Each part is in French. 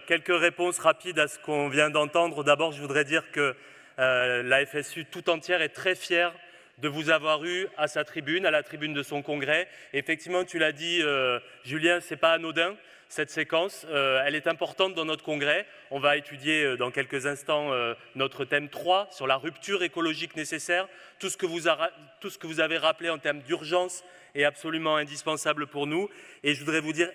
Quelques réponses rapides à ce qu'on vient d'entendre. D'abord, je voudrais dire que la FSU tout entière est très fière de vous avoir eu à sa tribune, à la tribune de son congrès. Et effectivement, tu l'as dit, Julien, ce n'est pas anodin, cette séquence. Elle est importante dans notre congrès. On va étudier dans quelques instants notre thème 3 sur la rupture écologique nécessaire. Tout ce que vous avez rappelé en termes d'urgence est absolument indispensable pour nous. Et je voudrais vous dire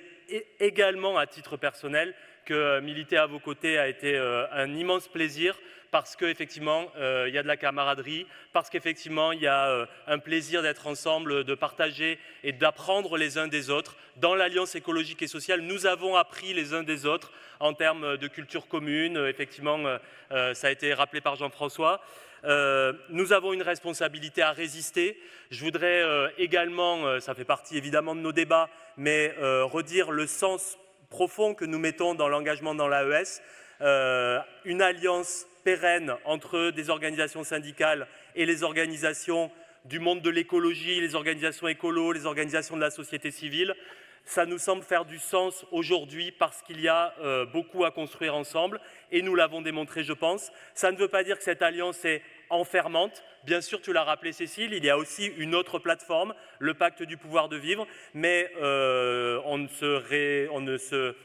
également, à titre personnel, que militer à vos côtés a été un immense plaisir parce qu'effectivement, il y a de la camaraderie, parce qu'effectivement, il y a un plaisir d'être ensemble, de partager et d'apprendre les uns des autres. Dans l'Alliance écologique et sociale, nous avons appris les uns des autres en termes de culture commune. Effectivement, ça a été rappelé par Jean-François. Nous avons une responsabilité à résister. Je voudrais également, ça fait partie évidemment de nos débats, mais redire le sens profond que nous mettons dans l'engagement dans l'AES. Une alliance pérenne entre des organisations syndicales et les organisations du monde de l'écologie, les organisations écolos, les organisations de la société civile. Ça nous semble faire du sens aujourd'hui parce qu'il y a beaucoup à construire ensemble et nous l'avons démontré, je pense. Ça ne veut pas dire que cette alliance est enfermante. Bien sûr, tu l'as rappelé, Cécile, il y a aussi une autre plateforme, le pacte du pouvoir de vivre, mais on ne se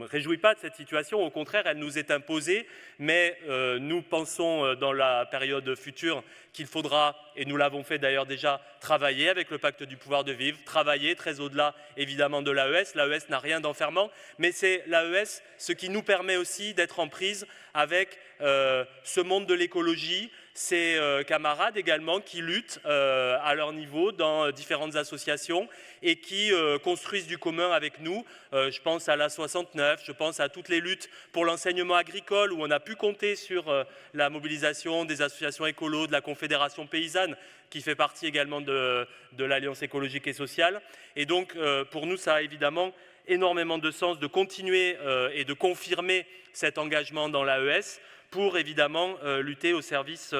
réjouit pas de cette situation. Au contraire, elle nous est imposée, mais nous pensons dans la période future qu'il faudra, et nous l'avons fait d'ailleurs déjà, travailler avec le pacte du pouvoir de vivre, travailler très au-delà évidemment de l'AES. L'AES n'a rien d'enfermant, mais c'est l'AES ce qui nous permet aussi d'être en prise avec ce monde de l'écologie, ces camarades également qui luttent à leur niveau dans différentes associations et qui construisent du commun avec nous. Je pense à la 69, je pense à toutes les luttes pour l'enseignement agricole où on a pu compter sur la mobilisation des associations écolos, de la Confédération paysanne qui fait partie également de l'Alliance écologique et sociale. Et donc pour nous, ça a évidemment énormément de sens de continuer et de confirmer cet engagement dans l'AES pour évidemment lutter au service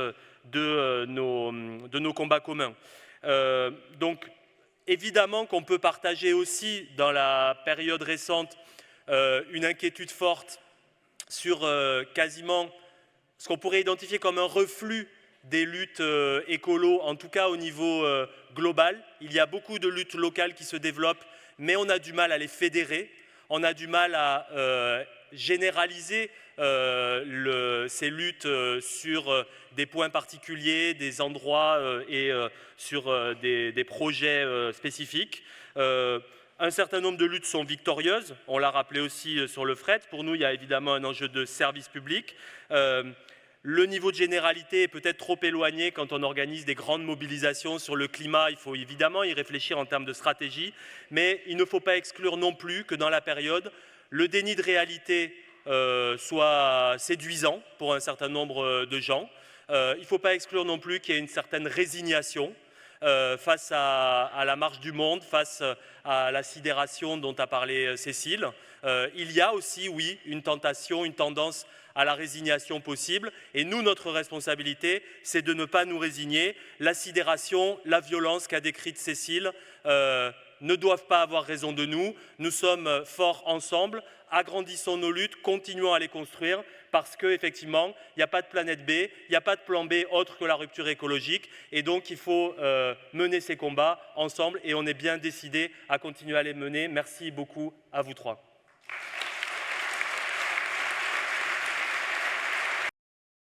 de nos combats communs. Donc évidemment qu'on peut partager aussi dans la période récente une inquiétude forte sur quasiment ce qu'on pourrait identifier comme un reflux des luttes écolos, en tout cas au niveau global. Il y a beaucoup de luttes locales qui se développent, mais on a du mal à les fédérer, on a du mal à généraliser ces luttes sur des points particuliers, des endroits et sur des projets spécifiques. Un certain nombre de luttes sont victorieuses, on l'a rappelé aussi sur le fret. Pour nous, il y a évidemment un enjeu de service public. Le niveau de généralité est peut-être trop éloigné quand on organise des grandes mobilisations sur le climat. Il faut évidemment y réfléchir en termes de stratégie, mais il ne faut pas exclure non plus que dans la période, le déni de réalité soit séduisant pour un certain nombre de gens. Il ne faut pas exclure non plus qu'il y ait une certaine résignation face à la marche du monde, face à la sidération dont a parlé Cécile. Il y a aussi, oui, une tentation, une tendance à la résignation possible. Et nous, notre responsabilité, c'est de ne pas nous résigner. La sidération, la violence qu'a décrite Cécile ne doivent pas avoir raison de nous. Nous sommes forts ensemble, agrandissons nos luttes, continuons à les construire parce qu'effectivement, il n'y a pas de planète B, il n'y a pas de plan B autre que la rupture écologique et donc il faut mener ces combats ensemble et on est bien décidés à continuer à les mener. Merci beaucoup à vous trois.